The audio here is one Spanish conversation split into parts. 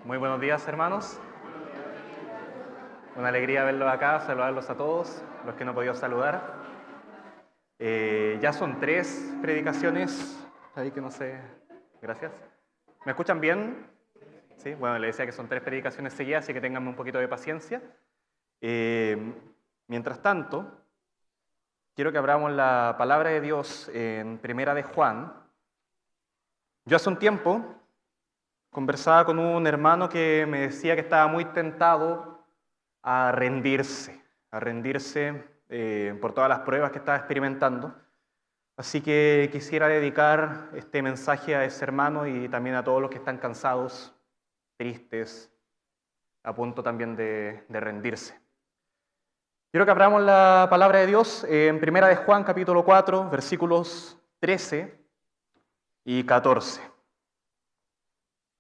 Muy buenos días, hermanos. Una alegría verlos acá, saludarlos a todos, los que no he podido saludar. Ya son 3 predicaciones, ahí que no sé, gracias. ¿Me escuchan bien? Sí, bueno, les decía que son 3 predicaciones seguidas, así que ténganme un poquito de paciencia. Mientras tanto, quiero que abramos la palabra de Dios en Primera de Juan. Yo hace un tiempo conversaba con un hermano que me decía que estaba muy tentado a rendirse por todas las pruebas que estaba experimentando. Así que quisiera dedicar este mensaje a ese hermano y también a todos los que están cansados, tristes, a punto también de rendirse. Quiero que abramos la palabra de Dios en Primera de Juan, capítulo 4, versículos 13 y 14.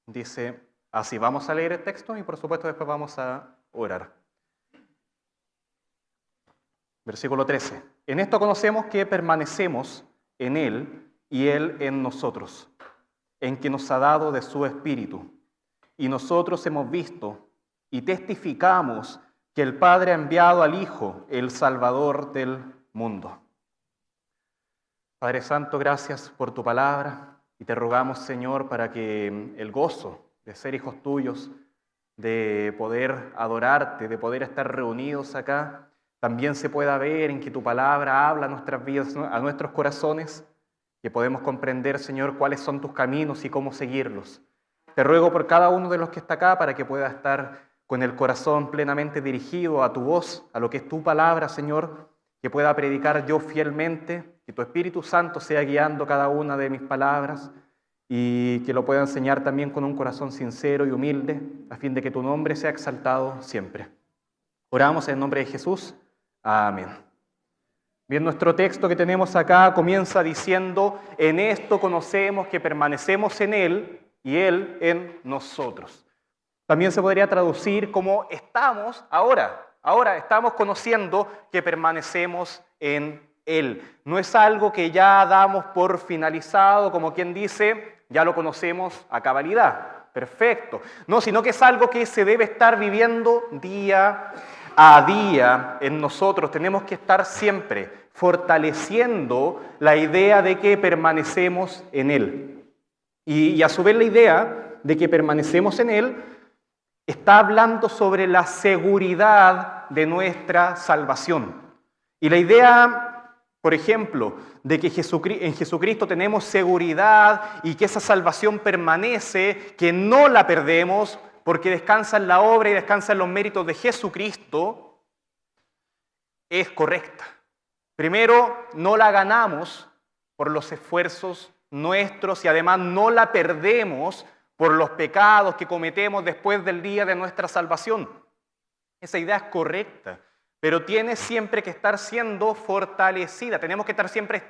Dice así, vamos a leer el texto y por supuesto después vamos a orar. Versículo 13. En esto conocemos que permanecemos en Él y Él en nosotros, en que nos ha dado de su Espíritu. Y nosotros hemos visto y testificamos que el Padre ha enviado al Hijo, el Salvador del mundo. Padre Santo, gracias por tu palabra y te rogamos, Señor, para que el gozo de ser hijos tuyos, de poder adorarte, de poder estar reunidos acá, también se pueda ver en que tu palabra habla a nuestras vidas, a nuestros corazones, que podemos comprender, Señor, cuáles son tus caminos y cómo seguirlos. Te ruego por cada uno de los que está acá para que pueda estar con el corazón plenamente dirigido a tu voz, a lo que es tu palabra, Señor, que pueda predicar yo fielmente, que tu Espíritu Santo sea guiando cada una de mis palabras y que lo pueda enseñar también con un corazón sincero y humilde, a fin de que tu nombre sea exaltado siempre. Oramos en el nombre de Jesús. Amén. Bien, nuestro texto que tenemos acá comienza diciendo, en esto conocemos que permanecemos en Él y Él en nosotros. También se podría traducir como estamos ahora estamos conociendo que permanecemos en Él. No es algo que ya damos por finalizado, como quien dice, ya lo conocemos a cabalidad, perfecto. No, sino que es algo que se debe estar viviendo día a día en nosotros. Tenemos que estar siempre fortaleciendo la idea de que permanecemos en Él. Y a su vez la idea de que permanecemos en Él está hablando sobre la seguridad de nuestra salvación. Y la idea, por ejemplo, de que en Jesucristo tenemos seguridad y que esa salvación permanece, que no la perdemos porque descansa en la obra y descansa en los méritos de Jesucristo, es correcta. Primero, no la ganamos por los esfuerzos nuestros y además no la perdemos por los pecados que cometemos después del día de nuestra salvación. Esa idea es correcta, pero tiene siempre que estar siendo fortalecida. Tenemos que estar siempre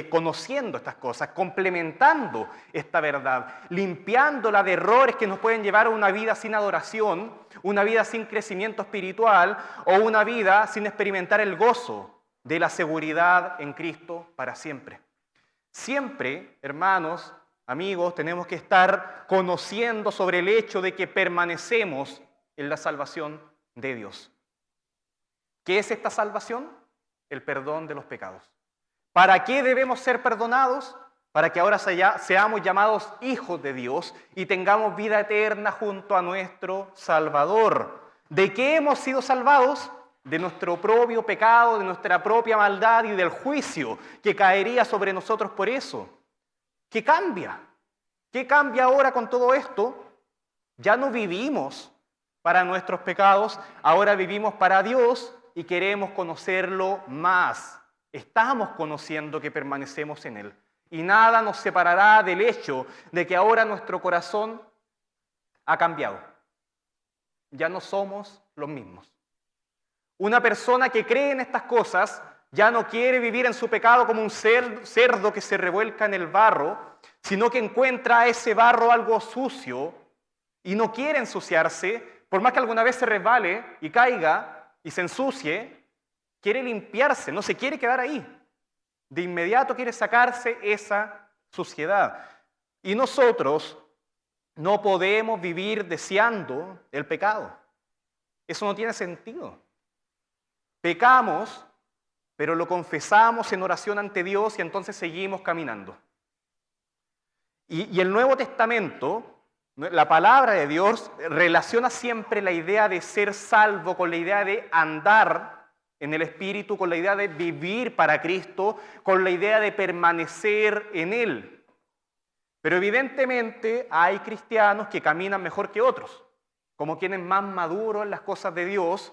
conociendo estas cosas, complementando esta verdad, limpiándola de errores que nos pueden llevar a una vida sin adoración, una vida sin crecimiento espiritual o una vida sin experimentar el gozo de la seguridad en Cristo para siempre. Siempre, hermanos, amigos, tenemos que estar conociendo sobre el hecho de que permanecemos en la salvación de Dios. ¿Qué es esta salvación? El perdón de los pecados. ¿Para qué debemos ser perdonados? Para que ahora seamos llamados hijos de Dios y tengamos vida eterna junto a nuestro Salvador. ¿De qué hemos sido salvados? De nuestro propio pecado, de nuestra propia maldad y del juicio que caería sobre nosotros por eso. ¿Qué cambia? ¿Qué cambia ahora con todo esto? Ya no vivimos para nuestros pecados, ahora vivimos para Dios y queremos conocerlo más. Estamos conociendo que permanecemos en Él. Y nada nos separará del hecho de que ahora nuestro corazón ha cambiado. Ya no somos los mismos. Una persona que cree en estas cosas ya no quiere vivir en su pecado como un cerdo que se revuelca en el barro, sino que encuentra a ese barro algo sucio y no quiere ensuciarse, por más que alguna vez se resbale y caiga y se ensucie, quiere limpiarse, no se quiere quedar ahí. De inmediato quiere sacarse esa suciedad. Y nosotros No podemos vivir deseando el pecado. Eso no tiene sentido. Pecamos, pero lo confesamos en oración ante Dios y entonces seguimos caminando. Y el Nuevo Testamento, la palabra de Dios, relaciona siempre la idea de ser salvo con la idea de andar en el Espíritu, con la idea de vivir para Cristo, con la idea de permanecer en Él. Pero evidentemente hay cristianos que caminan mejor que otros, como quienes más maduros en las cosas de Dios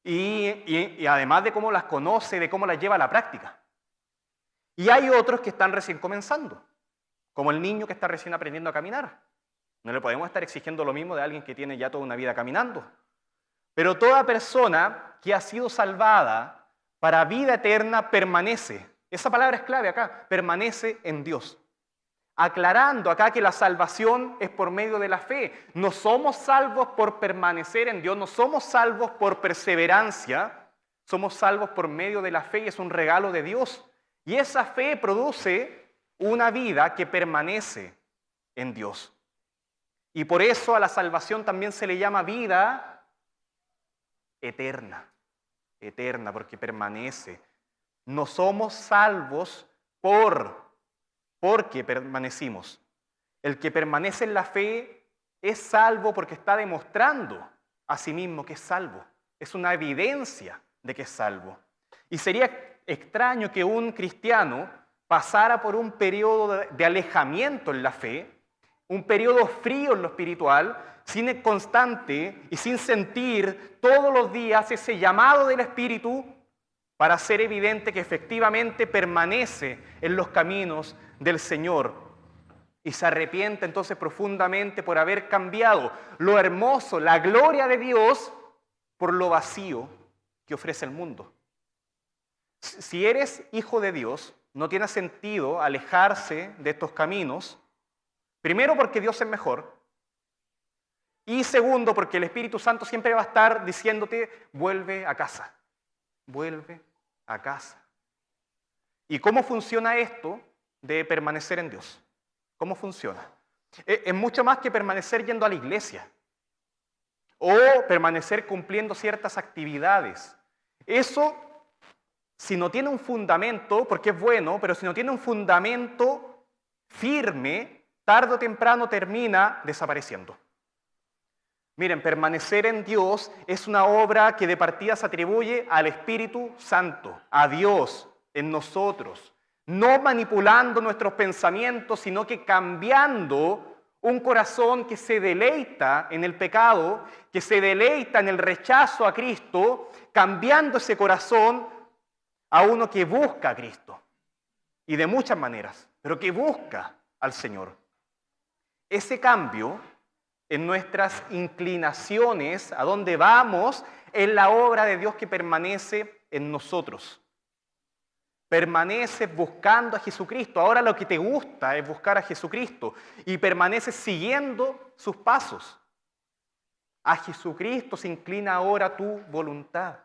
y además de cómo las conoce, de cómo las lleva a la práctica. Y hay otros que están recién comenzando, como el niño que está recién aprendiendo a caminar. No le podemos estar exigiendo lo mismo de alguien que tiene ya toda una vida caminando. Pero toda persona que ha sido salvada para vida eterna permanece. Esa palabra es clave acá, permanece en Dios. Aclarando acá que la salvación es por medio de la fe. No somos salvos por permanecer en Dios, no somos salvos por perseverancia, somos salvos por medio de la fe y es un regalo de Dios. Y esa fe produce una vida que permanece en Dios. Y por eso a la salvación también se le llama vida eterna, eterna, porque permanece. No somos salvos porque permanecimos. El que permanece en la fe es salvo porque está demostrando a sí mismo que es salvo. Es una evidencia de que es salvo. Y sería extraño que un cristiano pasara por un periodo de alejamiento en la fe, un periodo frío en lo espiritual, sin constante y sin sentir todos los días ese llamado del Espíritu para hacer evidente que efectivamente permanece en los caminos del Señor y se arrepiente entonces profundamente por haber cambiado lo hermoso, la gloria de Dios por lo vacío que ofrece el mundo. Si eres hijo de Dios, no tiene sentido alejarse de estos caminos, primero porque Dios es mejor y segundo porque el Espíritu Santo siempre va a estar diciéndote vuelve a casa, vuelve a casa. ¿Y cómo funciona esto de permanecer en Dios? ¿Cómo funciona? Es mucho más que permanecer yendo a la iglesia o permanecer cumpliendo ciertas actividades. Eso, si no tiene un fundamento, porque es bueno, pero si no tiene un fundamento firme, tarde o temprano termina desapareciendo. Miren, permanecer en Dios es una obra que de partida se atribuye al Espíritu Santo, a Dios en nosotros. No manipulando nuestros pensamientos, sino que cambiando un corazón que se deleita en el pecado, que se deleita en el rechazo a Cristo, cambiando ese corazón a uno que busca a Cristo. Y de muchas maneras, pero que busca al Señor. Ese cambio en nuestras inclinaciones, a dónde vamos, es la obra de Dios que permanece en nosotros. Permaneces buscando a Jesucristo. Ahora lo que te gusta es buscar a Jesucristo y permaneces siguiendo sus pasos. A Jesucristo se inclina ahora tu voluntad,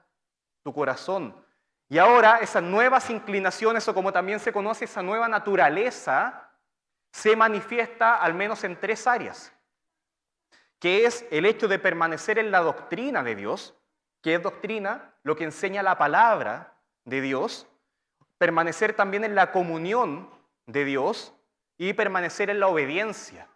tu corazón. Y ahora esas nuevas inclinaciones, o como también se conoce esa nueva naturaleza, se manifiesta al menos en 3 áreas, que es el hecho de permanecer en la doctrina de Dios, que es doctrina, lo que enseña la palabra de Dios, permanecer también en la comunión de Dios y permanecer en la obediencia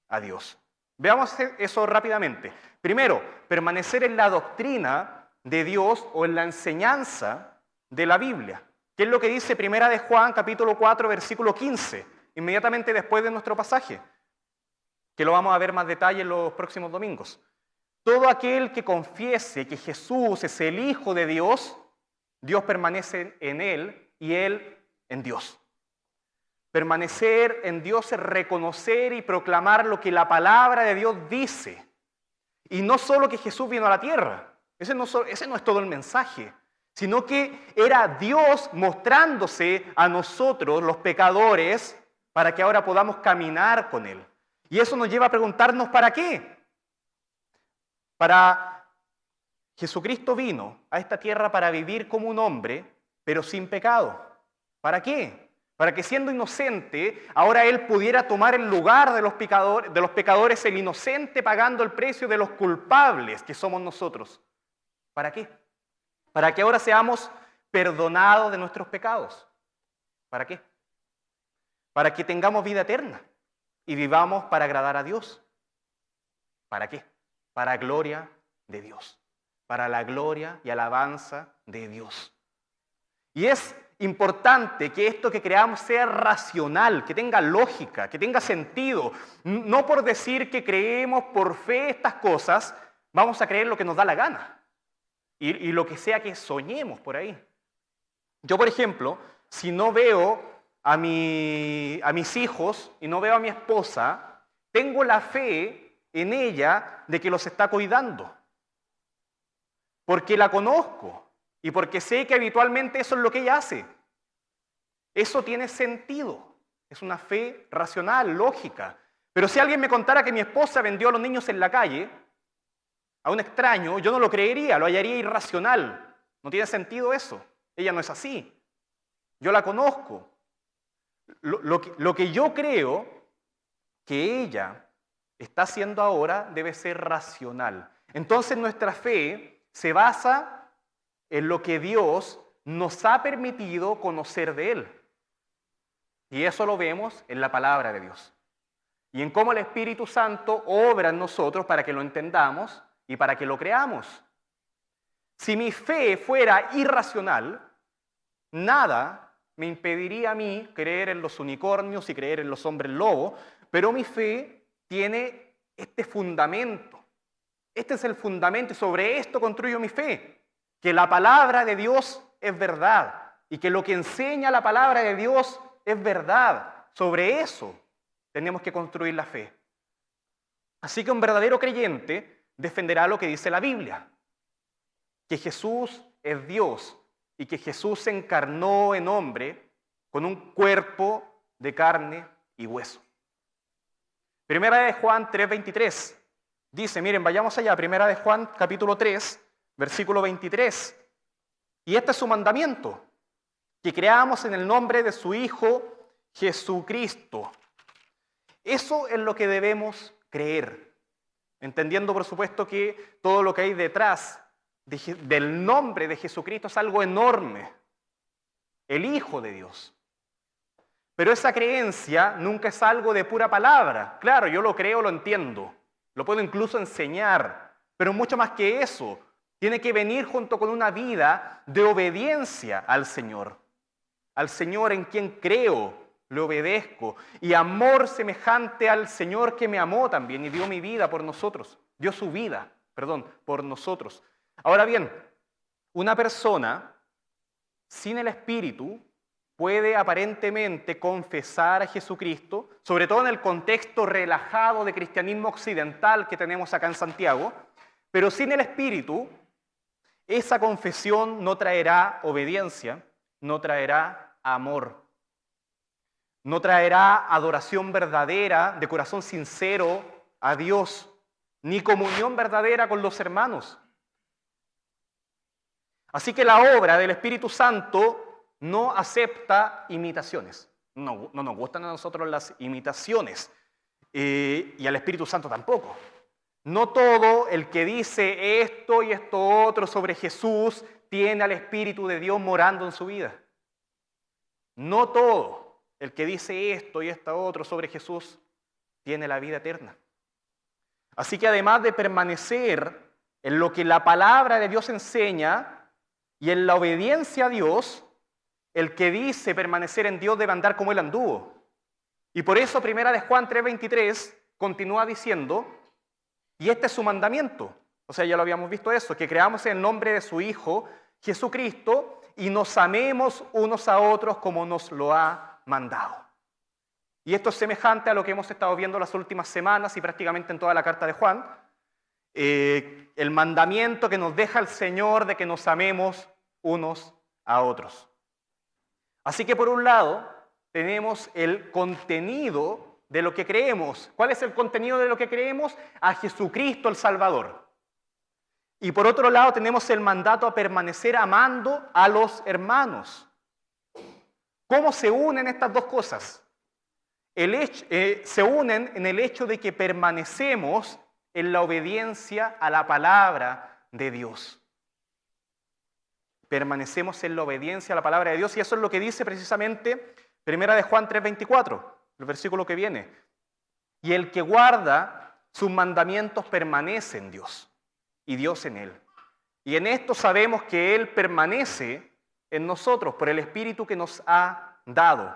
a Dios. Veamos eso rápidamente. Primero, permanecer en la doctrina de Dios o en la enseñanza de la Biblia, que es lo que dice Primera de Juan, capítulo 4, versículo 15, inmediatamente después de nuestro pasaje, que lo vamos a ver más detalle en los próximos domingos. Todo aquel que confiese que Jesús es el Hijo de Dios, Dios permanece en él y él en Dios. Permanecer en Dios es reconocer y proclamar lo que la palabra de Dios dice. Y no solo que Jesús vino a la tierra, ese no es todo el mensaje, sino que era Dios mostrándose a nosotros, los pecadores, para que ahora podamos caminar con Él. Y eso nos lleva a preguntarnos ¿para qué? Jesucristo vino a esta tierra para vivir como un hombre, pero sin pecado. ¿Para qué? para que siendo inocente, ahora Él pudiera tomar el lugar de los pecadores, el inocente pagando el precio de los culpables que somos nosotros. ¿Para qué? Para que ahora seamos perdonados de nuestros pecados. ¿Para qué? Para que tengamos vida eterna y vivamos para agradar a Dios. ¿Para qué? Para gloria de Dios, para la gloria y alabanza de Dios. Y es importante que esto que creamos sea racional, que tenga lógica, que tenga sentido. No por decir que creemos por fe estas cosas, vamos a creer lo que nos da la gana y lo que sea que soñemos por ahí. Yo, por ejemplo, si no veo a mis hijos y no veo a mi esposa, tengo la fe en ella de que los está cuidando. Porque la conozco y porque sé que habitualmente eso es lo que ella hace. Eso tiene sentido. Es una fe racional, lógica. Pero si alguien me contara que mi esposa vendió a los niños en la calle a un extraño, yo no lo creería, lo hallaría irracional. No tiene sentido eso. Ella no es así. Yo la conozco. Lo que yo creo que ella está haciendo ahora debe ser racional. Entonces nuestra fe se basa en lo que Dios nos ha permitido conocer de Él. Y eso lo vemos en la palabra de Dios. Y en cómo el Espíritu Santo obra en nosotros para que lo entendamos y para que lo creamos. Si mi fe fuera irracional, nada me impediría a mí creer en los unicornios y creer en los hombres lobo, pero mi fe tiene este fundamento. Este es el fundamento y sobre esto construyo mi fe, que la palabra de Dios es verdad y que lo que enseña la palabra de Dios es verdad. Sobre eso tenemos que construir la fe. Así que un verdadero creyente defenderá lo que dice la Biblia, que Jesús es Dios y que Jesús se encarnó en hombre con un cuerpo de carne y hueso. Primera de Juan 3:23 dice, miren, vayamos allá, Primera de Juan capítulo 3, versículo 23. Y este es su mandamiento, que creamos en el nombre de su Hijo Jesucristo. Eso es lo que debemos creer, entendiendo por supuesto que todo lo que hay detrás del nombre de Jesucristo es algo enorme, el Hijo de Dios. Pero esa creencia nunca es algo de pura palabra. Claro, yo lo creo, lo entiendo, lo puedo incluso enseñar, pero mucho más que eso, tiene que venir junto con una vida de obediencia al Señor en quien creo, le obedezco, y amor semejante al Señor que me amó también y dio mi vida por nosotros, dio su vida, por nosotros. Ahora bien, una persona sin el Espíritu puede aparentemente confesar a Jesucristo, sobre todo en el contexto relajado de cristianismo occidental que tenemos acá en Santiago, pero sin el Espíritu, esa confesión no traerá obediencia, no traerá amor, no traerá adoración verdadera, de corazón sincero a Dios, ni comunión verdadera con los hermanos. Así que la obra del Espíritu Santo no acepta imitaciones. No nos gustan a nosotros las imitaciones, y al Espíritu Santo tampoco. No todo el que dice esto y esto otro sobre Jesús tiene al Espíritu de Dios morando en su vida. No todo el que dice esto y esto otro sobre Jesús tiene la vida eterna. Así que además de permanecer en lo que la palabra de Dios enseña y en la obediencia a Dios, el que dice permanecer en Dios debe andar como Él anduvo. Y por eso Primera de Juan 3:23 continúa diciendo, y este es su mandamiento, o sea, ya lo habíamos visto eso, que creamos en el nombre de su Hijo Jesucristo y nos amemos unos a otros como nos lo ha mandado. Y esto es semejante a lo que hemos estado viendo las últimas semanas y prácticamente en toda la carta de Juan, el mandamiento que nos deja el Señor de que nos amemos unos a otros. Así que por un lado tenemos el contenido de lo que creemos. ¿Cuál es el contenido de lo que creemos? A Jesucristo el Salvador. Y por otro lado tenemos el mandato a permanecer amando a los hermanos. ¿Cómo se unen estas dos cosas? Se unen en el hecho de que permanecemos en la obediencia a la palabra de Dios. Permanecemos en la obediencia a la palabra de Dios, y eso es lo que dice precisamente 1 de Juan 3:24, el versículo que viene. Y el que guarda sus mandamientos permanece en Dios, y Dios en él. Y en esto sabemos que Él permanece en nosotros por el Espíritu que nos ha dado.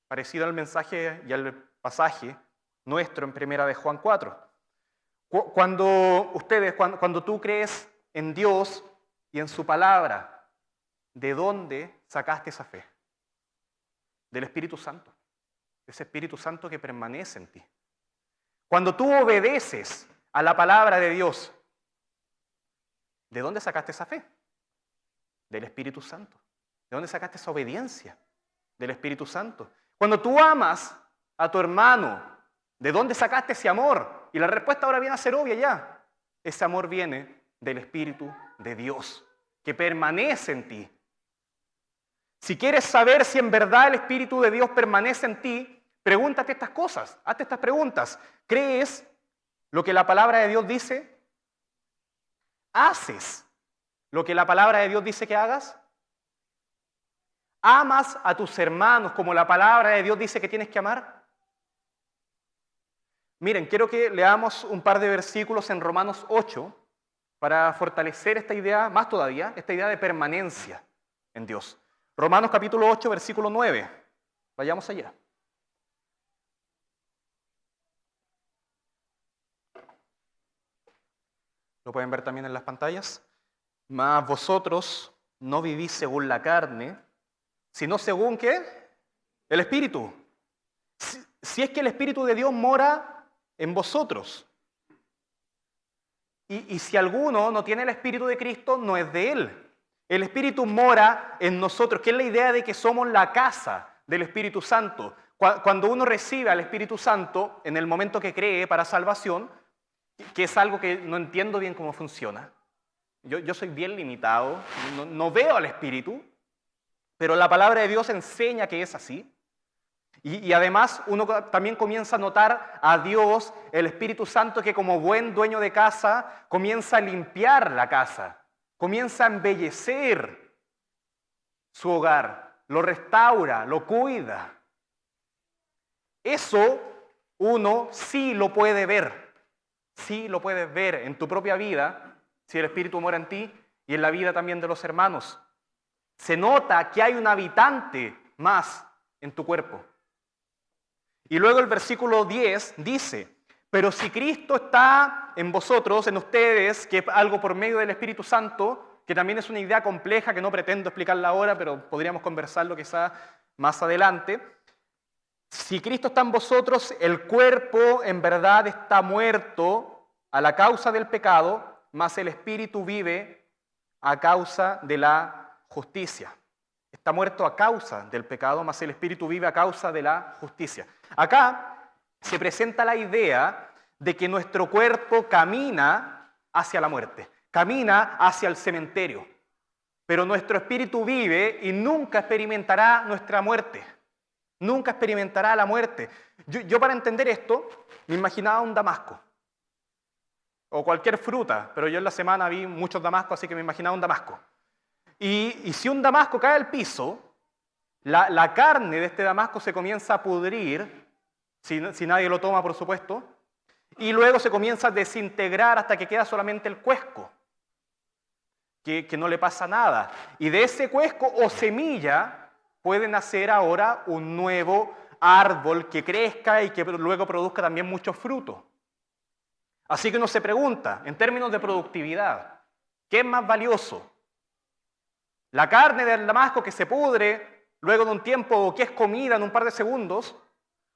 Parecido al mensaje y al pasaje nuestro en 1 de Juan 4. Cuando tú crees en Dios y en su palabra, ¿de dónde sacaste esa fe? Del Espíritu Santo. Ese Espíritu Santo que permanece en ti. Cuando tú obedeces a la palabra de Dios, ¿de dónde sacaste esa fe? Del Espíritu Santo. ¿De dónde sacaste esa obediencia? Del Espíritu Santo. Cuando tú amas a tu hermano, ¿de dónde sacaste ese amor? Y la respuesta ahora viene a ser obvia ya. Ese amor viene del Espíritu de Dios, que permanece en ti. Si quieres saber si en verdad el Espíritu de Dios permanece en ti, pregúntate estas cosas, hazte estas preguntas. ¿Crees lo que la palabra de Dios dice? ¿Haces lo que la palabra de Dios dice que hagas? ¿Amas a tus hermanos como la palabra de Dios dice que tienes que amar? Miren, quiero que leamos un par de versículos en Romanos 8 para fortalecer esta idea, más todavía, esta idea de permanencia en Dios. Romanos capítulo 8, versículo 9. Vayamos allá. Lo pueden ver también en las pantallas. Mas vosotros no vivís según la carne, sino según ¿qué? El Espíritu. Si es que el Espíritu de Dios mora en vosotros. Y si alguno no tiene el Espíritu de Cristo, no es de Él. El Espíritu mora en nosotros, que es la idea de que somos la casa del Espíritu Santo. Cuando uno recibe al Espíritu Santo, en el momento que cree para salvación, que es algo que no entiendo bien cómo funciona. Yo soy bien limitado, no veo al Espíritu, pero la palabra de Dios enseña que es así. Y además uno también comienza a notar a Dios, el Espíritu Santo, que como buen dueño de casa comienza a limpiar la casa, comienza a embellecer su hogar, lo restaura, lo cuida. Eso uno sí lo puede ver, sí lo puedes ver en tu propia vida, si el Espíritu mora en ti y en la vida también de los hermanos. Se nota que hay un habitante más en tu cuerpo. Y luego el versículo 10 dice, pero si Cristo está en vosotros, en ustedes, que es algo por medio del Espíritu Santo, que también es una idea compleja que no pretendo explicarla ahora, pero podríamos conversarlo quizá más adelante. Si Cristo está en vosotros, el cuerpo en verdad está muerto a la causa del pecado, mas el Espíritu vive a causa de la justicia. Está muerto a causa del pecado, mas el Espíritu vive a causa de la justicia. Acá se presenta la idea de que nuestro cuerpo camina hacia la muerte, camina hacia el cementerio, pero nuestro espíritu vive y nunca experimentará nuestra muerte, nunca experimentará la muerte. Yo para entender esto me imaginaba un damasco, o cualquier fruta, pero yo en la semana vi muchos damascos, así que me imaginaba un damasco. Y si un damasco cae al piso, la carne de este damasco se comienza a pudrir, si nadie lo toma, por supuesto, y luego se comienza a desintegrar hasta que queda solamente el cuesco, que no le pasa nada. Y de ese cuesco o semilla puede nacer ahora un nuevo árbol que crezca y que luego produzca también mucho fruto. Así que uno se pregunta, en términos de productividad, ¿qué es más valioso? ¿La carne del damasco que se pudre luego de un tiempo o que es comida en un par de segundos?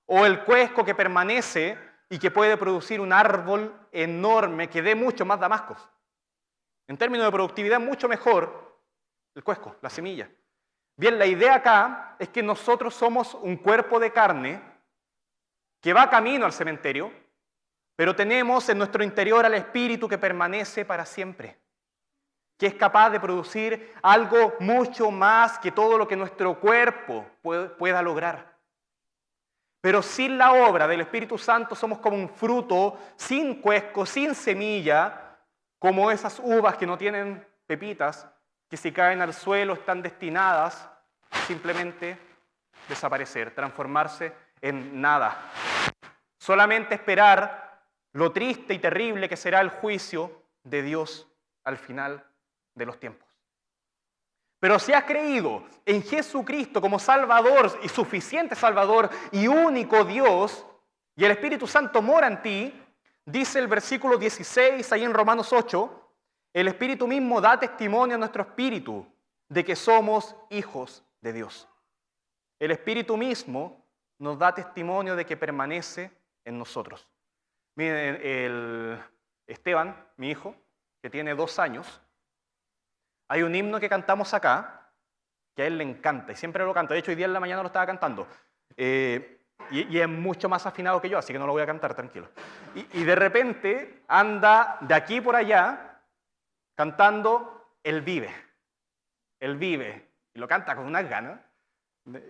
¿O el cuesco que permanece y que puede producir un árbol enorme que dé mucho más damascos? En términos de productividad, mucho mejor el cuesco, la semilla. Bien, la idea acá es que nosotros somos un cuerpo de carne que va camino al cementerio, pero tenemos en nuestro interior al Espíritu que permanece para siempre. que es capaz de producir algo mucho más que todo lo que nuestro cuerpo pueda lograr. Pero sin la obra del Espíritu Santo somos como un fruto sin cuesco, sin semilla, como esas uvas que no tienen pepitas, que si caen al suelo están destinadas a simplemente desaparecer, transformarse en nada. Solamente esperar lo triste y terrible que será el juicio de Dios al final de los tiempos. Pero si has creído en Jesucristo como Salvador y suficiente Salvador y único Dios, y el Espíritu Santo mora en ti, dice el versículo 16 ahí en Romanos 8, el Espíritu mismo da testimonio a nuestro espíritu de que somos hijos de Dios. El Espíritu mismo nos da testimonio de que permanece en nosotros. Miren, el Esteban, mi hijo, que tiene 2 años, hay un himno que cantamos acá, que a él le encanta, y siempre lo canta. De hecho, hoy día en la mañana lo estaba cantando. Y es mucho más afinado que yo, así que no lo voy a cantar, tranquilo. Y de repente anda de aquí por allá cantando Él vive. Él vive. Y lo canta con unas ganas.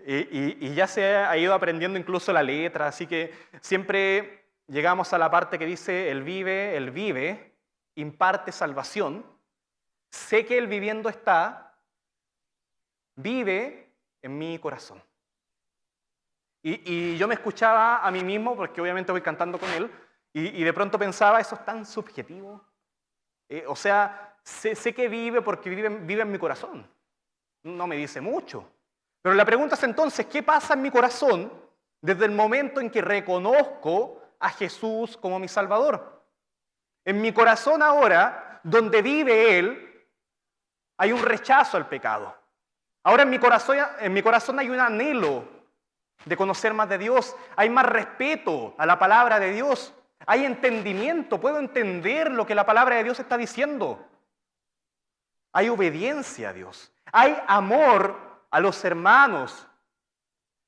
Y ya se ha ido aprendiendo incluso la letra, así que siempre llegamos a la parte que dice Él vive, imparte salvación. Sé que Él viviendo está, vive en mi corazón. Y yo me escuchaba a mí mismo, porque obviamente voy cantando con Él, y de pronto pensaba, eso es tan subjetivo. O sea, sé que vive porque vive en mi corazón. No me dice mucho. Pero la pregunta es entonces, ¿qué pasa en mi corazón desde el momento en que reconozco a Jesús como mi Salvador? En mi corazón ahora, donde vive Él, hay un rechazo al pecado. Ahora en mi corazón hay un anhelo de conocer más de Dios. Hay más respeto a la palabra de Dios. Hay entendimiento. Puedo entender lo que la palabra de Dios está diciendo. Hay obediencia a Dios. Hay amor a los hermanos.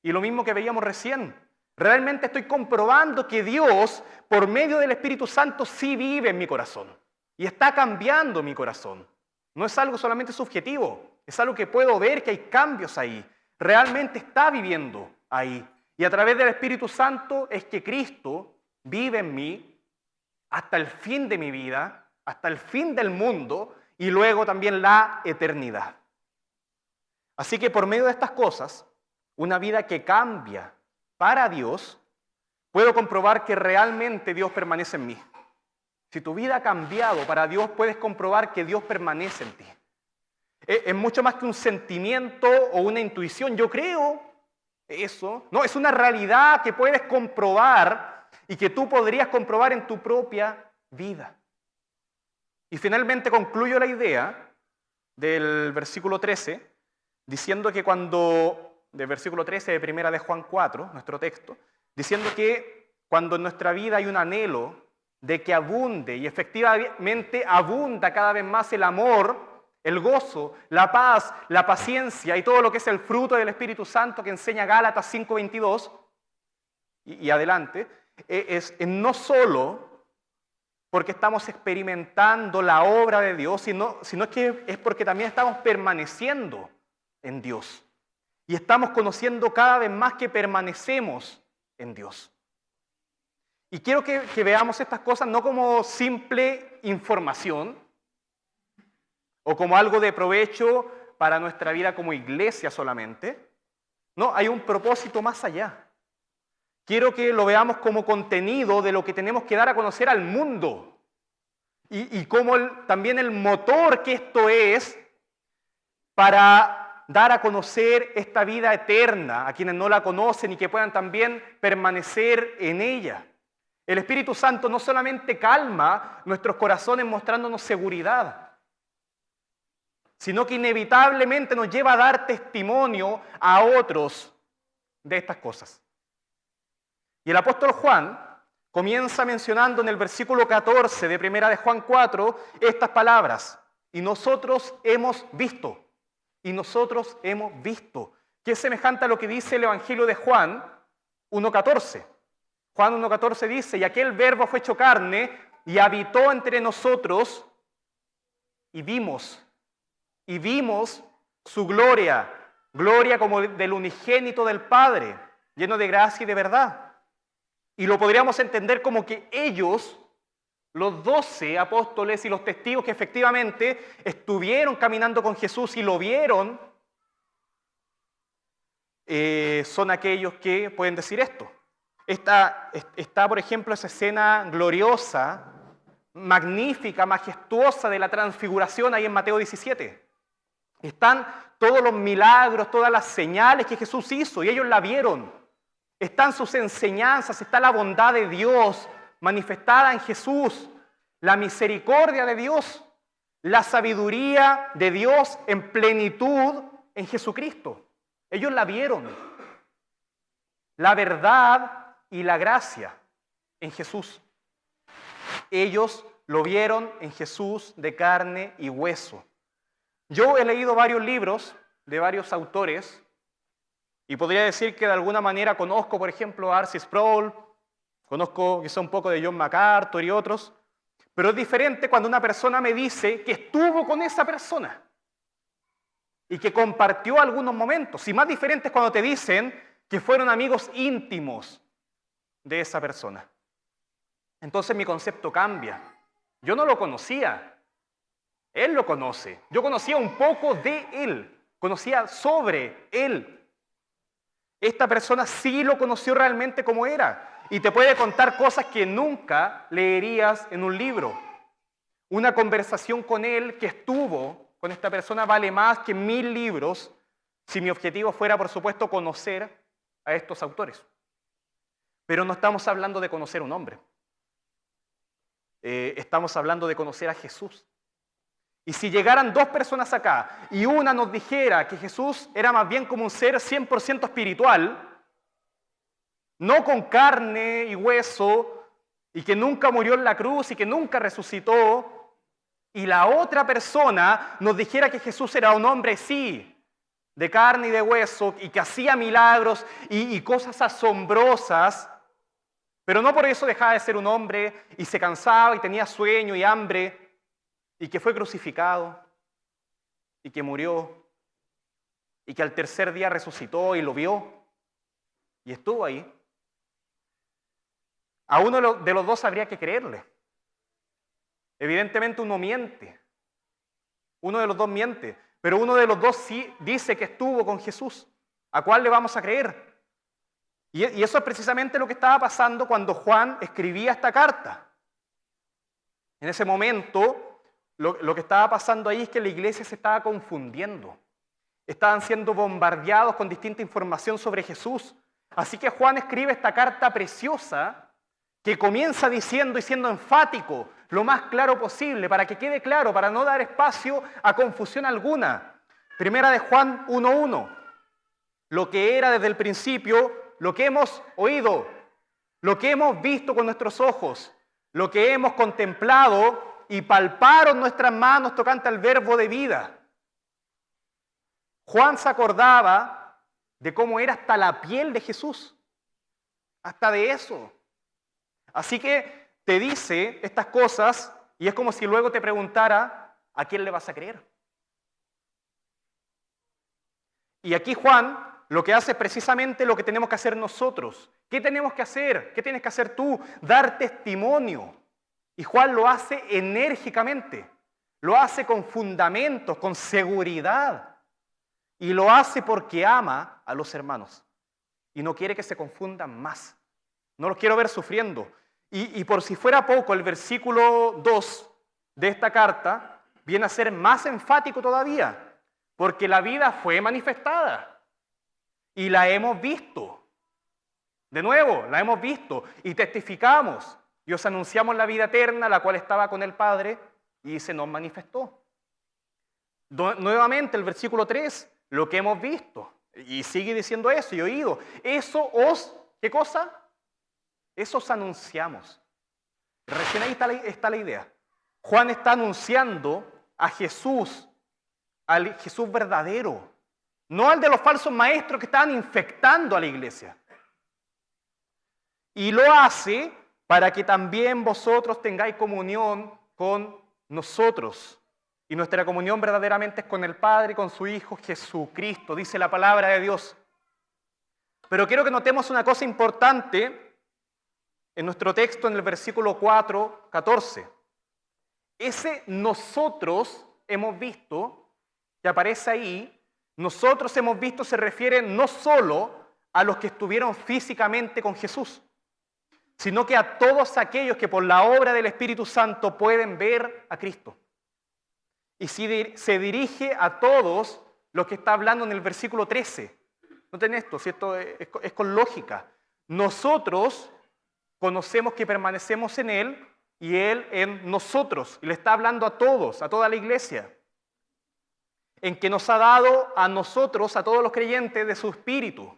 Y lo mismo que veíamos recién. Realmente estoy comprobando que Dios, por medio del Espíritu Santo, sí vive en mi corazón. Y está cambiando mi corazón. No es algo solamente subjetivo, es algo que puedo ver que hay cambios ahí. Realmente está viviendo ahí. Y a través del Espíritu Santo es que Cristo vive en mí hasta el fin de mi vida, hasta el fin del mundo y luego también la eternidad. Así que por medio de estas cosas, una vida que cambia para Dios, puedo comprobar que realmente Dios permanece en mí. Si tu vida ha cambiado para Dios, puedes comprobar que Dios permanece en ti. Es mucho más que un sentimiento o una intuición. Yo creo eso. No, es una realidad que puedes comprobar y que tú podrías comprobar en tu propia vida. Y finalmente concluyo la idea del versículo 13, diciendo que del versículo 13 de primera de Juan 4, nuestro texto, diciendo que cuando en nuestra vida hay un anhelo de que abunde, y efectivamente abunda cada vez más el amor, el gozo, la paz, la paciencia y todo lo que es el fruto del Espíritu Santo que enseña Gálatas 5:22 y adelante, es no solo porque estamos experimentando la obra de Dios, sino que es porque también estamos permaneciendo en Dios. Y estamos conociendo cada vez más que permanecemos en Dios. Y quiero que veamos estas cosas no como simple información o como algo de provecho para nuestra vida como iglesia solamente. No, hay un propósito más allá. Quiero que lo veamos como contenido de lo que tenemos que dar a conocer al mundo. Y como también el motor que esto es para dar a conocer esta vida eterna a quienes no la conocen y que puedan también permanecer en ella. El Espíritu Santo no solamente calma nuestros corazones mostrándonos seguridad, sino que inevitablemente nos lleva a dar testimonio a otros de estas cosas. Y el apóstol Juan comienza mencionando en el versículo 14 de primera de Juan 4 estas palabras: y nosotros hemos visto, que es semejante a lo que dice el Evangelio de Juan 1:14. Juan 1:14 dice, y aquel verbo fue hecho carne y habitó entre nosotros y vimos y vimos su gloria, gloria como del unigénito del Padre, lleno de gracia y de verdad. Y lo podríamos entender como que ellos, los 12 apóstoles y los testigos que efectivamente estuvieron caminando con Jesús y lo vieron, son aquellos que pueden decir esto. Está, por ejemplo, esa escena gloriosa, magnífica, majestuosa de la transfiguración ahí en Mateo 17. Están todos los milagros, todas las señales que Jesús hizo y ellos la vieron. Están sus enseñanzas, está la bondad de Dios manifestada en Jesús, la misericordia de Dios, la sabiduría de Dios en plenitud en Jesucristo. Ellos la vieron. La verdad y la gracia en Jesús. Ellos lo vieron en Jesús de carne y hueso. Yo he leído varios libros de varios autores y podría decir que de alguna manera conozco, por ejemplo, a R.C. Sproul, conozco quizá un poco de John MacArthur y otros, pero es diferente cuando una persona me dice que estuvo con esa persona y que compartió algunos momentos. Y más diferente es cuando te dicen que fueron amigos íntimos de esa persona. Entonces mi concepto cambia. Yo no lo conocía. Él lo conoce. Yo conocía un poco de él. Conocía sobre él. Esta persona sí lo conoció realmente como era. Y te puede contar cosas que nunca leerías en un libro. Una conversación con él que estuvo con esta persona vale más que 1000 libros si mi objetivo fuera, por supuesto, conocer a estos autores. Pero no estamos hablando de conocer un hombre. Estamos hablando de conocer a Jesús. Y si llegaran 2 personas acá y una nos dijera que Jesús era más bien como un ser 100% espiritual, no con carne y hueso, y que nunca murió en la cruz y que nunca resucitó, y la otra persona nos dijera que Jesús era un hombre, sí, de carne y de hueso, y que hacía milagros y cosas asombrosas, pero no por eso dejaba de ser un hombre y se cansaba y tenía sueño y hambre, y que fue crucificado, y que murió, y que al tercer día resucitó y lo vio, y estuvo ahí. A uno de los 2 habría que creerle. Evidentemente uno miente. Uno de los 2 miente. Pero uno de los 2 sí dice que estuvo con Jesús. ¿A cuál le vamos a creer? Y eso es precisamente lo que estaba pasando cuando Juan escribía esta carta. En ese momento, lo que estaba pasando ahí es que la iglesia se estaba confundiendo. Estaban siendo bombardeados con distinta información sobre Jesús. Así que Juan escribe esta carta preciosa que comienza diciendo y siendo enfático lo más claro posible, para que quede claro, para no dar espacio a confusión alguna. Primera de Juan 1:1. Lo que era desde el principio, lo que hemos oído, lo que hemos visto con nuestros ojos, lo que hemos contemplado y palparon nuestras manos tocante al verbo de vida. Juan se acordaba de cómo era hasta la piel de Jesús, hasta de eso. Así que te dice estas cosas y es como si luego te preguntara, ¿a quién le vas a creer? Y aquí Juan lo que hace es precisamente lo que tenemos que hacer nosotros. ¿Qué tenemos que hacer? ¿Qué tienes que hacer tú? Dar testimonio. Y Juan lo hace enérgicamente, lo hace con fundamentos, con seguridad. Y lo hace porque ama a los hermanos y no quiere que se confundan más. No los quiero ver sufriendo. Y por si fuera poco, el versículo 2 de esta carta viene a ser más enfático todavía, porque la vida fue manifestada y la hemos visto. De nuevo, la hemos visto y testificamos y os anunciamos la vida eterna, la cual estaba con el Padre y se nos manifestó. Nuevamente el versículo 3, lo que hemos visto, y sigue diciendo eso y oído, eso os, ¿qué cosa? Eso os anunciamos. Recién ahí está la idea. Juan está anunciando a Jesús, al Jesús verdadero, no al de los falsos maestros que estaban infectando a la iglesia. Y lo hace para que también vosotros tengáis comunión con nosotros. Y nuestra comunión verdaderamente es con el Padre y con su Hijo Jesucristo, dice la palabra de Dios. Pero quiero que notemos una cosa importante en nuestro texto en el versículo 4, 14. Ese nosotros hemos visto, que aparece ahí, nosotros hemos visto se refiere no solo a los que estuvieron físicamente con Jesús, sino que a todos aquellos que por la obra del Espíritu Santo pueden ver a Cristo. Y se dirige a todos los que está hablando en el versículo 13. Noten esto, si esto es con lógica. Nosotros conocemos que permanecemos en Él y Él en nosotros. Y le está hablando a todos, a toda la iglesia. En que nos ha dado a nosotros, a todos los creyentes, de su Espíritu.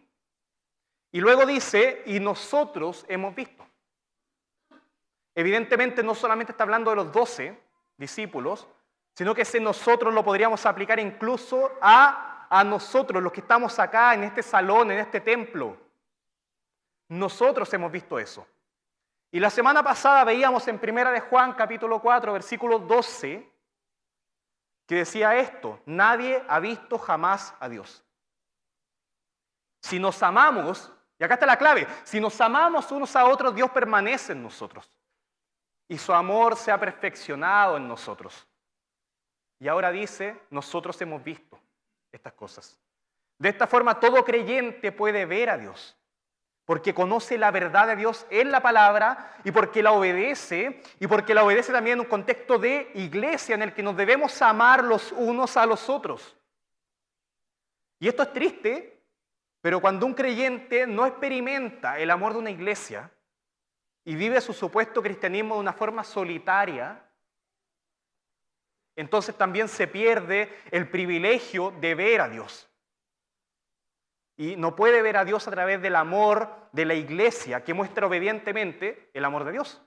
Y luego dice, y nosotros hemos visto. Evidentemente no solamente está hablando de los 12 discípulos, sino que ese nosotros lo podríamos aplicar incluso a nosotros, los que estamos acá en este salón, en este templo. Nosotros hemos visto eso. Y la semana pasada veíamos en 1 de Juan, capítulo 4, versículo 12, que decía esto: nadie ha visto jamás a Dios. Si nos amamos, y acá está la clave, si nos amamos unos a otros, Dios permanece en nosotros. Y su amor se ha perfeccionado en nosotros. Y ahora dice, nosotros hemos visto estas cosas. De esta forma todo creyente puede ver a Dios, porque conoce la verdad de Dios en la palabra y porque la obedece también en un contexto de iglesia en el que nos debemos amar los unos a los otros. Y esto es triste, pero cuando un creyente no experimenta el amor de una iglesia y vive su supuesto cristianismo de una forma solitaria, entonces también se pierde el privilegio de ver a Dios. Y no puede ver a Dios a través del amor de la iglesia que muestra obedientemente el amor de Dios.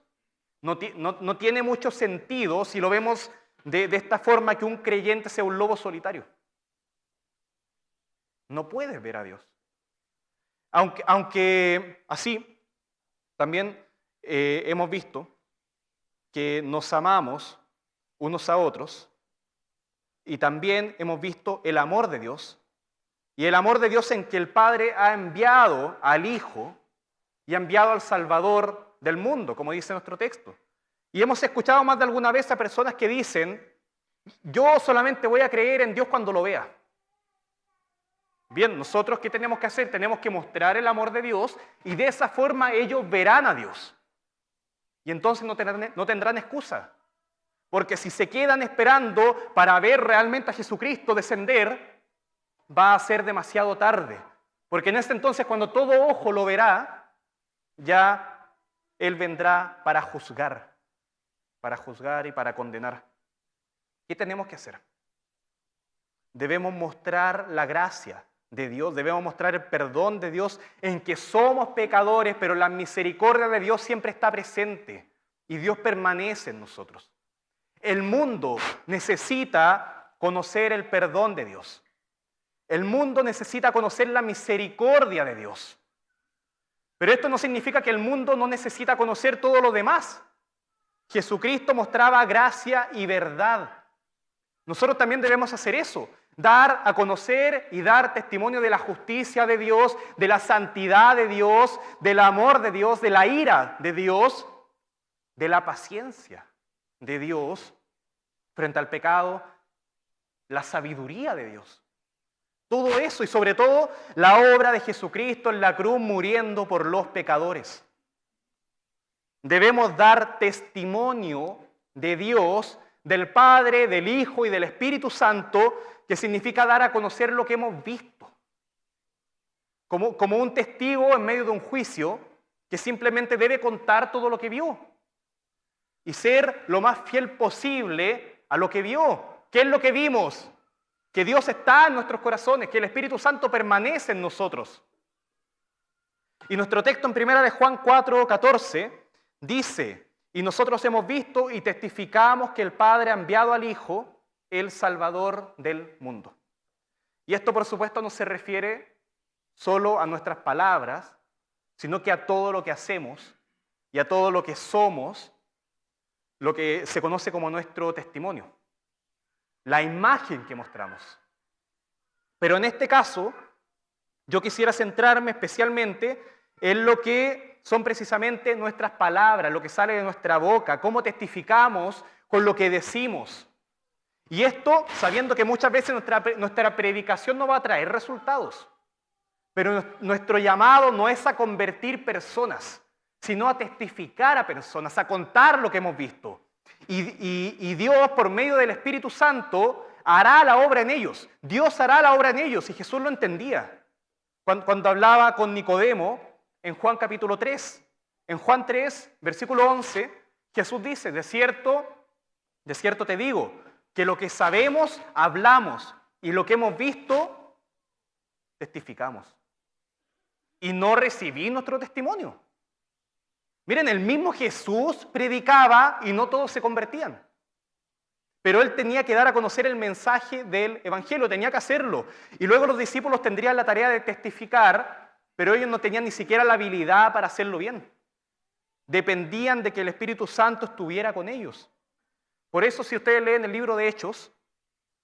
No tiene mucho sentido si lo vemos de esta forma, que un creyente sea un lobo solitario. No puede ver a Dios. Aunque así, también hemos visto que nos amamos unos a otros, y también hemos visto el amor de Dios, y el amor de Dios en que el Padre ha enviado al Hijo y ha enviado al Salvador del mundo, como dice nuestro texto. Y hemos escuchado más de alguna vez a personas que dicen, yo solamente voy a creer en Dios cuando lo vea. Bien, nosotros ¿qué tenemos que hacer? Tenemos que mostrar el amor de Dios, y de esa forma ellos verán a Dios. Y entonces no tendrán excusa. Porque si se quedan esperando para ver realmente a Jesucristo descender, va a ser demasiado tarde. Porque en ese entonces, cuando todo ojo lo verá, ya Él vendrá para juzgar y para condenar. ¿Qué tenemos que hacer? Debemos mostrar la gracia de Dios, debemos mostrar el perdón de Dios, en que somos pecadores, pero la misericordia de Dios siempre está presente y Dios permanece en nosotros. El mundo necesita conocer el perdón de Dios. El mundo necesita conocer la misericordia de Dios. Pero esto no significa que el mundo no necesita conocer todo lo demás. Jesucristo mostraba gracia y verdad. Nosotros también debemos hacer eso, dar a conocer y dar testimonio de la justicia de Dios, de la santidad de Dios, del amor de Dios, de la ira de Dios, de la paciencia de Dios frente al pecado, la sabiduría de Dios. Todo eso y sobre todo la obra de Jesucristo en la cruz muriendo por los pecadores. Debemos dar testimonio de Dios, del Padre, del Hijo y del Espíritu Santo, que significa dar a conocer lo que hemos visto. Como un testigo en medio de un juicio que simplemente debe contar todo lo que vio y ser lo más fiel posible a lo que vio. ¿Qué es lo que vimos? Que Dios está en nuestros corazones, que el Espíritu Santo permanece en nosotros. Y nuestro texto en 1 de Juan 4, 14 dice: y nosotros hemos visto y testificamos que el Padre ha enviado al Hijo, el Salvador del mundo. Y esto, por supuesto, no se refiere solo a nuestras palabras, sino que a todo lo que hacemos y a todo lo que somos, lo que se conoce como nuestro testimonio. la imagen que mostramos. Pero en este caso, yo quisiera centrarme especialmente en lo que son precisamente nuestras palabras, lo que sale de nuestra boca, cómo testificamos con lo que decimos. Y esto sabiendo que muchas veces nuestra predicación no va a traer resultados. Pero nuestro llamado no es a convertir personas, sino a testificar a personas, a contar lo que hemos visto. Y Dios, por medio del Espíritu Santo, hará la obra en ellos. Dios hará la obra en ellos, y Jesús lo entendía. Cuando hablaba con Nicodemo, en Juan capítulo 3, en Juan 3, versículo 11, Jesús dice, de cierto te digo, que lo que sabemos, hablamos, y lo que hemos visto, testificamos. Y no recibí nuestro testimonio. Miren, el mismo Jesús predicaba y no todos se convertían. Pero Él tenía que dar a conocer el mensaje del Evangelio, tenía que hacerlo. Y luego los discípulos tendrían la tarea de testificar, pero ellos no tenían ni siquiera la habilidad para hacerlo bien. Dependían de que el Espíritu Santo estuviera con ellos. Por eso, si ustedes leen el libro de Hechos,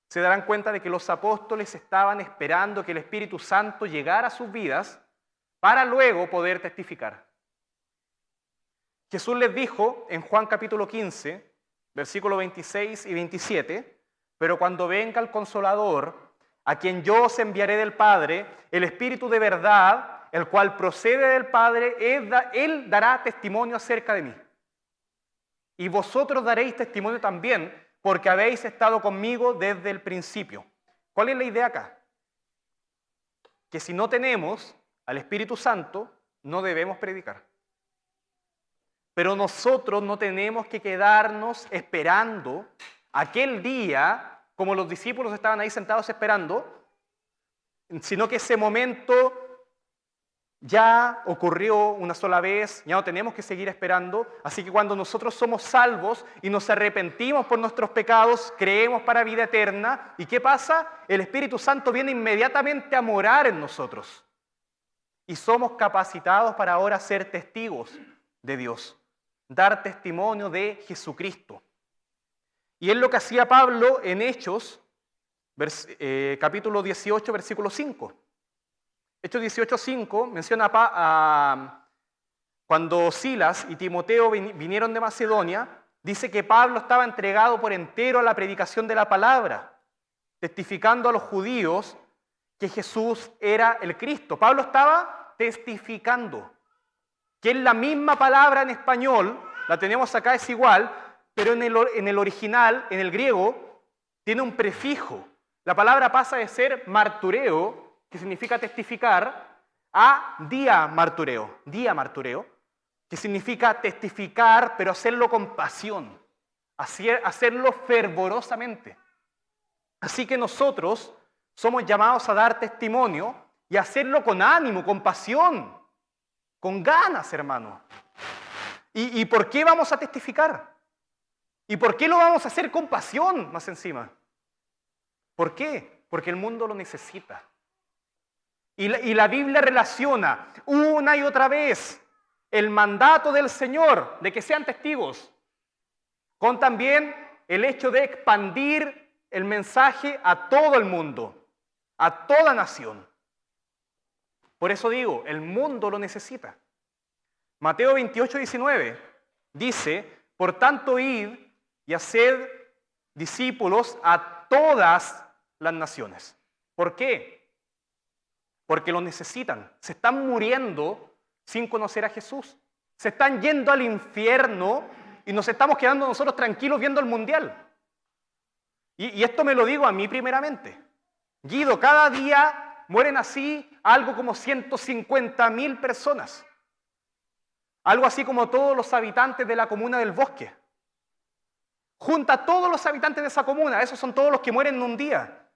se darán cuenta de que los apóstoles estaban esperando que el Espíritu Santo llegara a sus vidas para luego poder testificar. Jesús les dijo en Juan capítulo 15, versículos 26 y 27, pero cuando venga el Consolador, a quien yo os enviaré del Padre, el Espíritu de verdad, el cual procede del Padre, Él dará testimonio acerca de mí. Y vosotros daréis testimonio también, porque habéis estado conmigo desde el principio. ¿Cuál es la idea acá? Que si no tenemos al Espíritu Santo, no debemos predicar. Pero nosotros no tenemos que quedarnos esperando aquel día, como los discípulos estaban ahí sentados esperando, sino que ese momento ya ocurrió una sola vez, ya no tenemos que seguir esperando. Así que cuando nosotros somos salvos y nos arrepentimos por nuestros pecados, creemos para vida eterna. ¿Y qué pasa? El Espíritu Santo viene inmediatamente a morar en nosotros. Y somos capacitados para ahora ser testigos de Dios, dar testimonio de Jesucristo. Y es lo que hacía Pablo en Hechos, capítulo 18, versículo 5. Hechos 18:5 menciona cuando Silas y Timoteo vinieron de Macedonia, dice que Pablo estaba entregado por entero a la predicación de la palabra, testificando a los judíos que Jesús era el Cristo. Pablo estaba testificando, que es la misma palabra en español, la tenemos acá, es igual, pero en el original, en el griego, tiene un prefijo. La palabra pasa de ser martureo, que significa testificar, a diamartureo, que significa testificar, pero hacerlo con pasión, hacerlo fervorosamente. Así que nosotros somos llamados a dar testimonio y hacerlo con ánimo, con pasión, con ganas, hermano. ¿Y por qué vamos a testificar? ¿Y por qué lo vamos a hacer con pasión más encima? ¿Por qué? Porque el mundo lo necesita. Y la Biblia relaciona una y otra vez el mandato del Señor de que sean testigos con también el hecho de expandir el mensaje a todo el mundo, a toda nación. Por eso digo, el mundo lo necesita. Mateo 28:19 dice, por tanto id y haced discípulos a todas las naciones. ¿Por qué? Porque lo necesitan. Se están muriendo sin conocer a Jesús. Se están yendo al infierno y nos estamos quedando nosotros tranquilos viendo el mundial. Y esto me lo digo a mí primeramente. Guido, cada día mueren así algo como 150.000 personas. Algo así como todos los habitantes de la comuna del Bosque. Junta a todos los habitantes de esa comuna, esos son todos los que mueren en un día.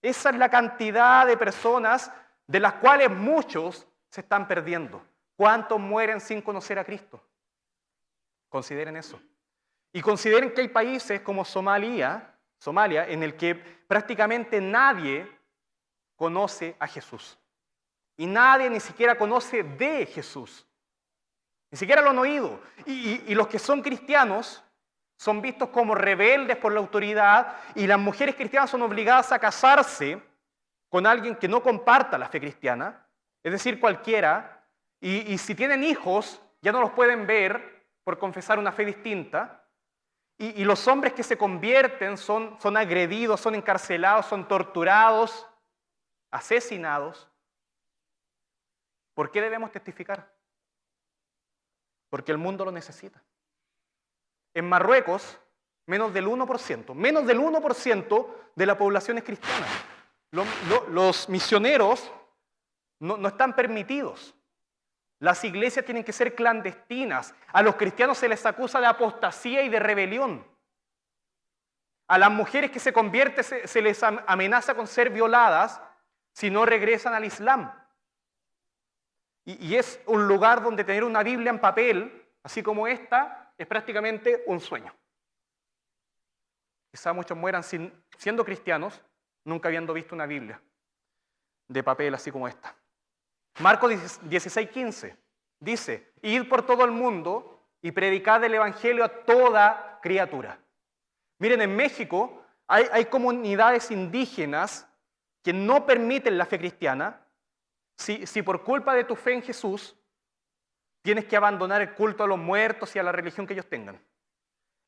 Esa es la cantidad de personas de las cuales muchos se están perdiendo. ¿Cuántos mueren sin conocer a Cristo? Consideren eso. Y consideren que hay países como Somalia, en el que prácticamente nadie conoce a Jesús. Y nadie ni siquiera conoce de Jesús. Ni siquiera lo han oído. Y los que son cristianos son vistos como rebeldes por la autoridad y las mujeres cristianas son obligadas a casarse con alguien que no comparta la fe cristiana, es decir, cualquiera, y si tienen hijos ya no los pueden ver por confesar una fe distinta, y los hombres que se convierten son agredidos, son encarcelados, son torturados, asesinados. ¿Por qué debemos testificar? Porque el mundo lo necesita. En Marruecos, menos del 1% de la población es cristiana. Los misioneros no están permitidos. Las iglesias tienen que ser clandestinas. A los cristianos se les acusa de apostasía y de rebelión. A las mujeres que se convierten se les amenaza con ser violadas si no regresan al Islam. Y es un lugar donde tener una Biblia en papel, así como esta, es prácticamente un sueño. Quizá muchos mueran siendo cristianos, nunca habiendo visto una Biblia de papel así como esta. Marcos 16:15 dice, id por todo el mundo y predicad el evangelio a toda criatura. Miren, en México hay comunidades indígenas que no permiten la fe cristiana. Si por culpa de tu fe en Jesús tienes que abandonar el culto a los muertos y a la religión que ellos tengan.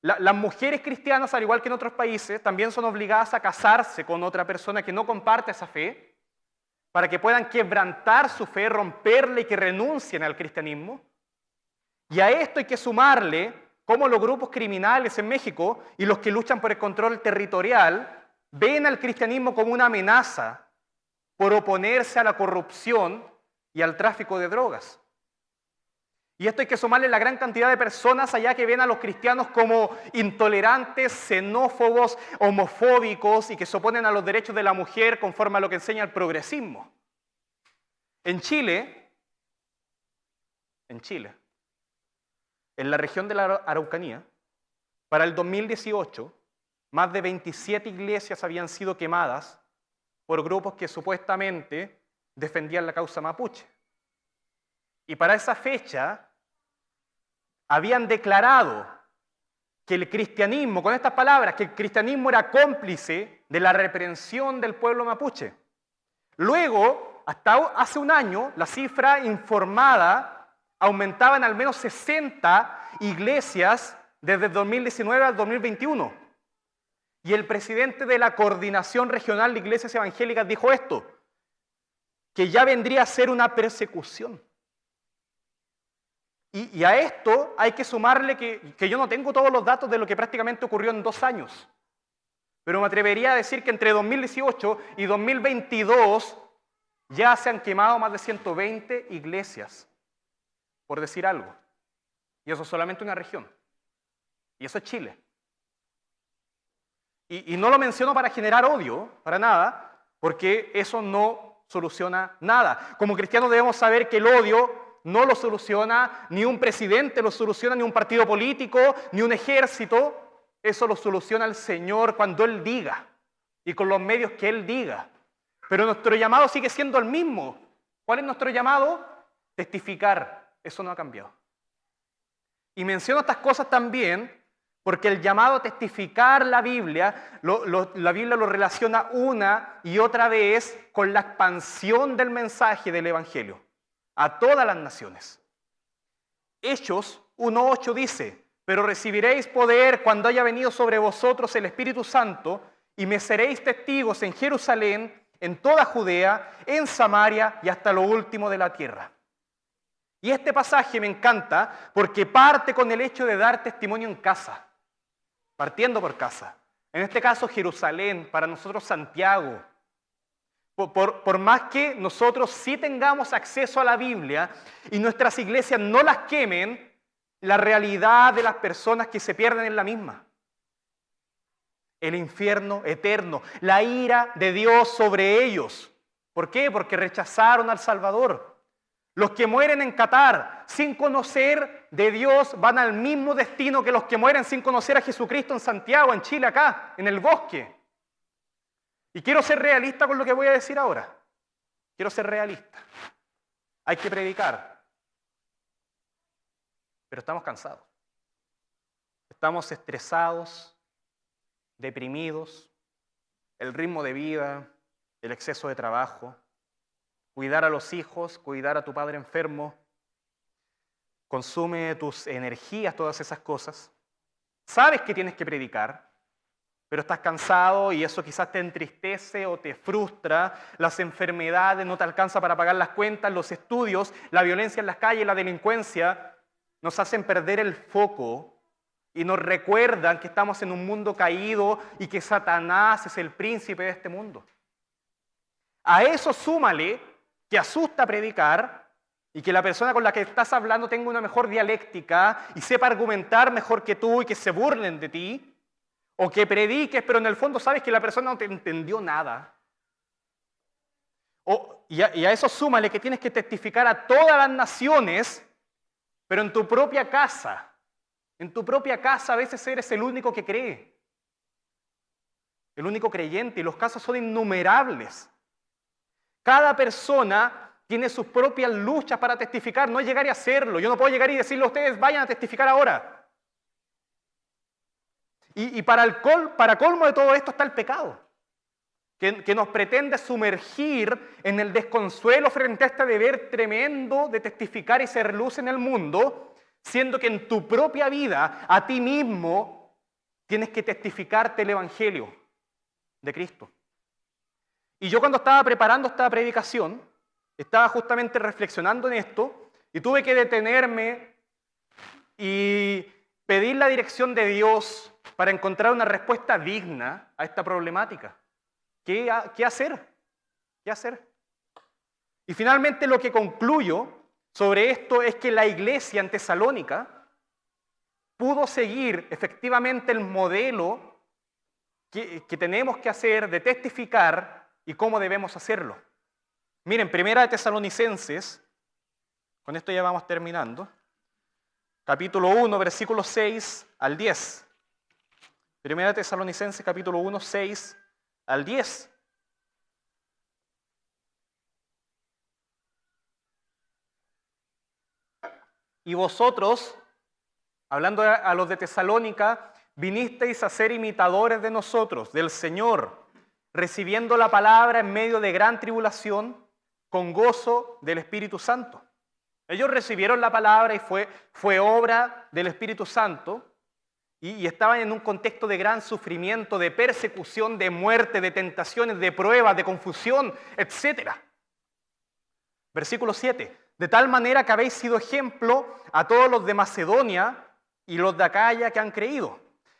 Las mujeres cristianas, al igual que en otros países, también son obligadas a casarse con otra persona que no comparte esa fe, para que puedan quebrantar su fe, romperla y que renuncien al cristianismo. Y a esto hay que sumarle cómo los grupos criminales en México y los que luchan por el control territorial ven al cristianismo como una amenaza por oponerse a la corrupción y al tráfico de drogas. Y esto hay que sumarle la gran cantidad de personas allá que ven a los cristianos como intolerantes, xenófobos, homofóbicos y que se oponen a los derechos de la mujer conforme a lo que enseña el progresismo. En Chile, en la región de la Araucanía, para el 2018, más de 27 iglesias habían sido quemadas por grupos que supuestamente defendían la causa mapuche. Y para esa fecha habían declarado que el cristianismo, con estas palabras, que el cristianismo era cómplice de la reprensión del pueblo mapuche. Luego, hasta hace un año, la cifra informada aumentaba en al menos 60 iglesias desde el 2019 al 2021. Y el presidente de la Coordinación Regional de Iglesias Evangélicas dijo esto, que ya vendría a ser una persecución. Y a esto hay que sumarle que yo no tengo todos los datos de lo que prácticamente ocurrió en 2 años. Pero me atrevería a decir que entre 2018 y 2022 ya se han quemado más de 120 iglesias, por decir algo. Y eso es solamente una región. Y eso es Chile. Y no lo menciono para generar odio, para nada, porque eso no soluciona nada. Como cristianos debemos saber que el odio no lo soluciona ni un presidente, lo soluciona ni un partido político, ni un ejército. Eso lo soluciona el Señor cuando Él diga y con los medios que Él diga. Pero nuestro llamado sigue siendo el mismo. ¿Cuál es nuestro llamado? Testificar. Eso no ha cambiado. Y menciono estas cosas también porque el llamado a testificar la Biblia lo relaciona una y otra vez con la expansión del mensaje del Evangelio a todas las naciones. Hechos 1:8 dice, pero recibiréis poder cuando haya venido sobre vosotros el Espíritu Santo y me seréis testigos en Jerusalén, en toda Judea, en Samaria y hasta lo último de la tierra. Y este pasaje me encanta porque parte con el hecho de dar testimonio en casa, partiendo por casa. En este caso Jerusalén, para nosotros Santiago. Por más que nosotros sí tengamos acceso a la Biblia y nuestras iglesias no las quemen, la realidad de las personas que se pierden en la misma. El infierno eterno, la ira de Dios sobre ellos. ¿Por qué? Porque rechazaron al Salvador. Los que mueren en Qatar sin conocer de Dios van al mismo destino que los que mueren sin conocer a Jesucristo en Santiago, en Chile, acá, en el bosque. Y quiero ser realista con lo que voy a decir ahora. Quiero ser realista. Hay que predicar. Pero estamos cansados. estamos estresados, deprimidos, el ritmo de vida, el exceso de trabajo, cuidar a los hijos, cuidar a tu padre enfermo, consume tus energías, todas esas cosas. Sabes que tienes que predicar, pero estás cansado y eso quizás te entristece o te frustra. Las enfermedades no te alcanza para pagar las cuentas, los estudios, la violencia en las calles, la delincuencia nos hacen perder el foco y nos recuerdan que estamos en un mundo caído y que Satanás es el príncipe de este mundo. A eso súmale que asusta predicar y que la persona con la que estás hablando tenga una mejor dialéctica y sepa argumentar mejor que tú y que se burlen de ti. O que prediques, pero en el fondo sabes que la persona no te entendió nada. Y a eso súmale que tienes que testificar a todas las naciones, pero en tu propia casa. En tu propia casa a veces eres el único que cree. El único creyente, y los casos son innumerables. Cada persona tiene sus propias luchas para testificar, no es llegar y hacerlo. Yo no puedo llegar y decirle a ustedes, vayan a testificar ahora. Y para colmo de todo esto está el pecado, que nos pretende sumergir en el desconsuelo frente a este deber tremendo de testificar y ser luz en el mundo, siendo que en tu propia vida, a ti mismo, tienes que testificarte el Evangelio de Cristo. Y yo cuando estaba preparando esta predicación, estaba justamente reflexionando en esto y tuve que detenerme y pedir la dirección de Dios para encontrar una respuesta digna a esta problemática. ¿Qué hacer? ¿Qué hacer? Y finalmente lo que concluyo sobre esto es que la iglesia en Tesalónica pudo seguir efectivamente el modelo que tenemos que hacer de testificar y cómo debemos hacerlo. Miren, Primera de Tesalonicenses, con esto ya vamos terminando, capítulo 1, versículos 6 al 10. Primera de Tesalonicenses, capítulo 1, 6 al 10. Y vosotros, hablando a los de Tesalónica, vinisteis a ser imitadores de nosotros, del Señor, recibiendo la palabra en medio de gran tribulación, con gozo del Espíritu Santo. Ellos recibieron la palabra y fue obra del Espíritu Santo y estaban en un contexto de gran sufrimiento, de persecución, de muerte, de tentaciones, de pruebas, de confusión, etc. Versículo 7. De tal manera que habéis sido ejemplo a todos los de Macedonia y los de Acaya que han creído.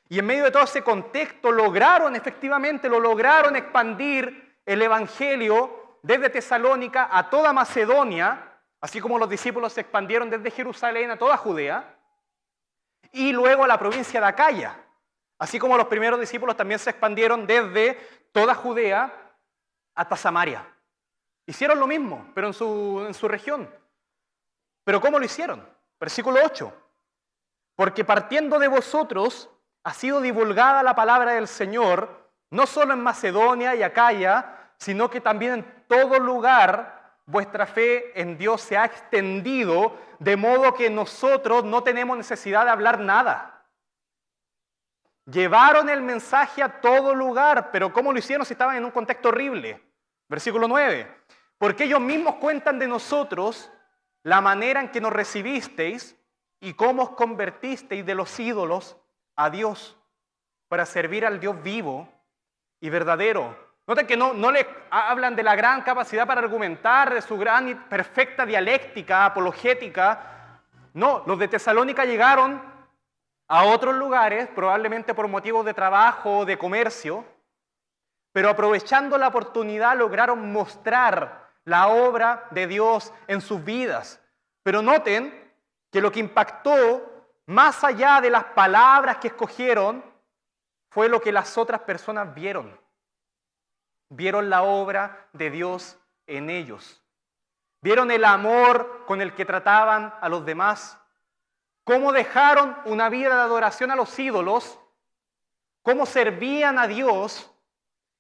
Y en medio de todo ese contexto lograron expandir el Evangelio desde Tesalónica a toda Macedonia, así como los discípulos se expandieron desde Jerusalén a toda Judea, y luego a la provincia de Acaya, así como los primeros discípulos también se expandieron desde toda Judea hasta Samaria. Hicieron lo mismo, pero en su región. ¿Pero cómo lo hicieron? Versículo 8. Porque partiendo de vosotros ha sido divulgada la palabra del Señor, no solo en Macedonia y Acaya, sino que también en todo lugar vuestra fe en Dios se ha extendido, de modo que nosotros no tenemos necesidad de hablar nada. Llevaron el mensaje a todo lugar, pero ¿cómo lo hicieron si estaban en un contexto horrible? Versículo 9. Porque ellos mismos cuentan de nosotros la manera en que nos recibisteis y cómo os convertisteis de los ídolos a Dios para servir al Dios vivo y verdadero. Noten que no le hablan de la gran capacidad para argumentar, de su gran y perfecta dialéctica, apologética. No, los de Tesalónica llegaron a otros lugares, probablemente por motivos de trabajo o de comercio, pero aprovechando la oportunidad lograron mostrar la obra de Dios en sus vidas. Pero noten que lo que impactó, más allá de las palabras que escogieron, fue lo que las otras personas vieron. Vieron la obra de Dios en ellos. Vieron el amor con el que trataban a los demás. Cómo dejaron una vida de adoración a los ídolos. Cómo servían a Dios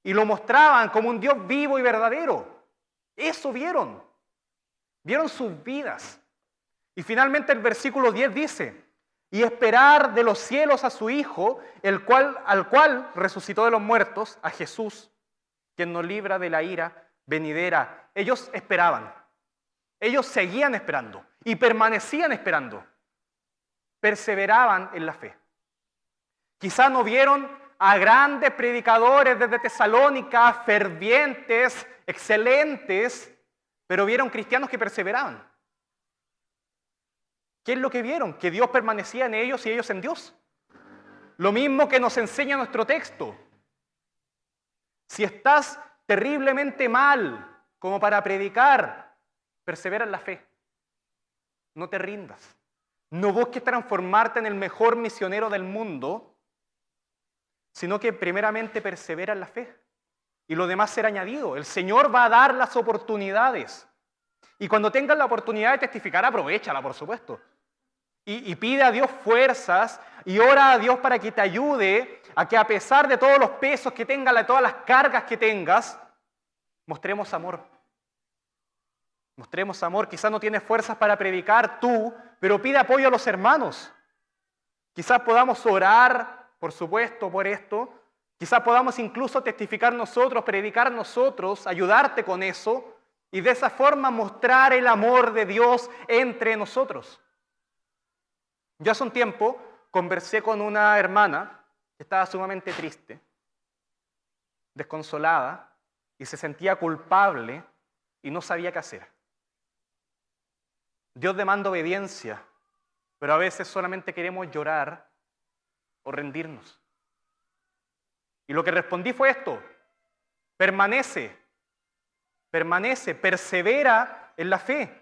y lo mostraban como un Dios vivo y verdadero. Eso vieron. Vieron sus vidas. Y finalmente el versículo 10 dice: y esperar de los cielos a su Hijo, al cual resucitó de los muertos, a Jesús, quien nos libra de la ira venidera. Ellos esperaban, ellos seguían esperando y permanecían esperando, perseveraban en la fe. Quizá no vieron a grandes predicadores desde Tesalónica, fervientes, excelentes, pero vieron cristianos que perseveraban. ¿Qué es lo que vieron? Que Dios permanecía en ellos y ellos en Dios. Lo mismo que nos enseña nuestro texto. Si estás terriblemente mal como para predicar, persevera en la fe. No te rindas. No busques transformarte en el mejor misionero del mundo, sino que primeramente persevera en la fe. Y lo demás será añadido. El Señor va a dar las oportunidades. Y cuando tengas la oportunidad de testificar, aprovéchala, por supuesto. Y pide a Dios fuerzas y ora a Dios para que te ayude a que, a pesar de todos los pesos que tengas, de todas las cargas que tengas, mostremos amor. Mostremos amor. Quizás no tienes fuerzas para predicar tú, pero pide apoyo a los hermanos. Quizás podamos orar, por supuesto, por esto. Quizás podamos incluso testificar nosotros, predicar nosotros, ayudarte con eso y de esa forma mostrar el amor de Dios entre nosotros. Yo hace un tiempo conversé con una hermana que estaba sumamente triste, desconsolada y se sentía culpable y no sabía qué hacer. Dios demanda obediencia, pero a veces solamente queremos llorar o rendirnos. Y lo que respondí fue esto: permanece, persevera en la fe.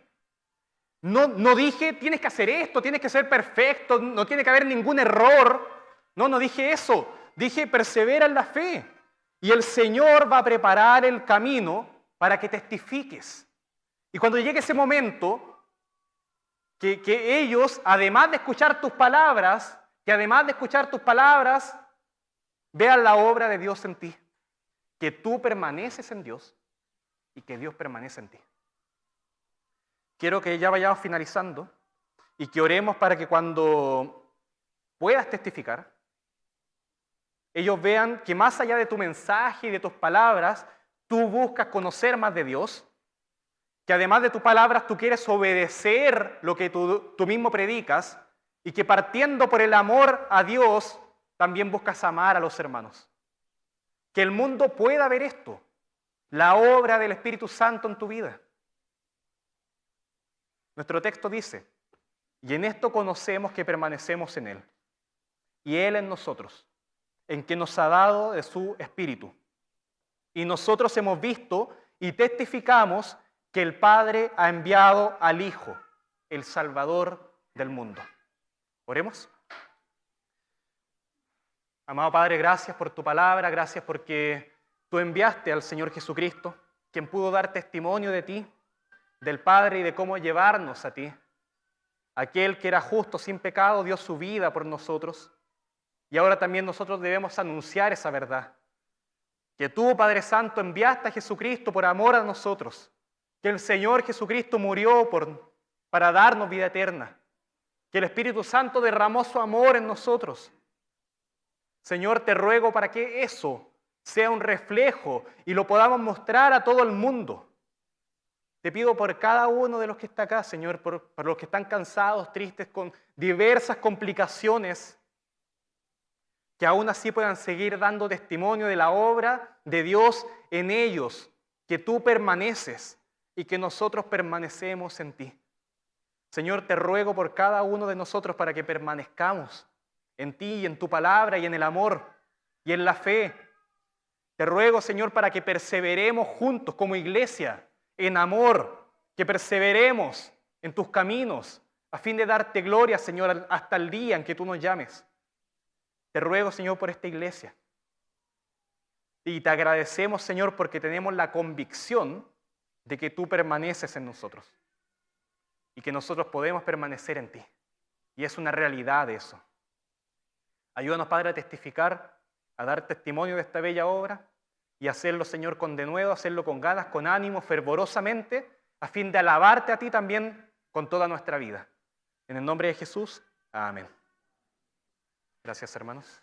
No dije, tienes que hacer esto, tienes que ser perfecto, no tiene que haber ningún error. No dije eso. Dije, persevera en la fe. Y el Señor va a preparar el camino para que testifiques. Y cuando llegue ese momento, que ellos, además de escuchar tus palabras, vean la obra de Dios en ti. Que tú permaneces en Dios y que Dios permanece en ti. Quiero que ya vayamos finalizando y que oremos para que cuando puedas testificar, ellos vean que más allá de tu mensaje y de tus palabras, tú buscas conocer más de Dios, que además de tus palabras tú quieres obedecer lo que tú mismo predicas y que partiendo por el amor a Dios, también buscas amar a los hermanos. Que el mundo pueda ver esto, la obra del Espíritu Santo en tu vida. Nuestro texto dice, y en esto conocemos que permanecemos en Él, y Él en nosotros, en que nos ha dado de su Espíritu. Y nosotros hemos visto y testificamos que el Padre ha enviado al Hijo, el Salvador del mundo. Oremos. Amado Padre, gracias por tu palabra, gracias porque tú enviaste al Señor Jesucristo, quien pudo dar testimonio de ti, del Padre y de cómo llevarnos a ti. Aquel que era justo, sin pecado, dio su vida por nosotros. Y ahora también nosotros debemos anunciar esa verdad. Que tú, Padre Santo, enviaste a Jesucristo por amor a nosotros. Que el Señor Jesucristo murió para darnos vida eterna. Que el Espíritu Santo derramó su amor en nosotros. Señor, te ruego para que eso sea un reflejo y lo podamos mostrar a todo el mundo. Te pido por cada uno de los que está acá, Señor, por los que están cansados, tristes, con diversas complicaciones, que aún así puedan seguir dando testimonio de la obra de Dios en ellos, que tú permaneces y que nosotros permanecemos en ti. Señor, te ruego por cada uno de nosotros para que permanezcamos en ti y en tu palabra y en el amor y en la fe. Te ruego, Señor, para que perseveremos juntos como iglesia, en amor, que perseveremos en tus caminos, a fin de darte gloria, Señor, hasta el día en que tú nos llames. Te ruego, Señor, por esta iglesia. Y te agradecemos, Señor, porque tenemos la convicción de que tú permaneces en nosotros y que nosotros podemos permanecer en ti. Y es una realidad eso. Ayúdanos, Padre, a testificar, a dar testimonio de esta bella obra y hacerlo, Señor, con denuedo, hacerlo con ganas, con ánimo, fervorosamente, a fin de alabarte a ti también con toda nuestra vida. En el nombre de Jesús, amén. Gracias, hermanos.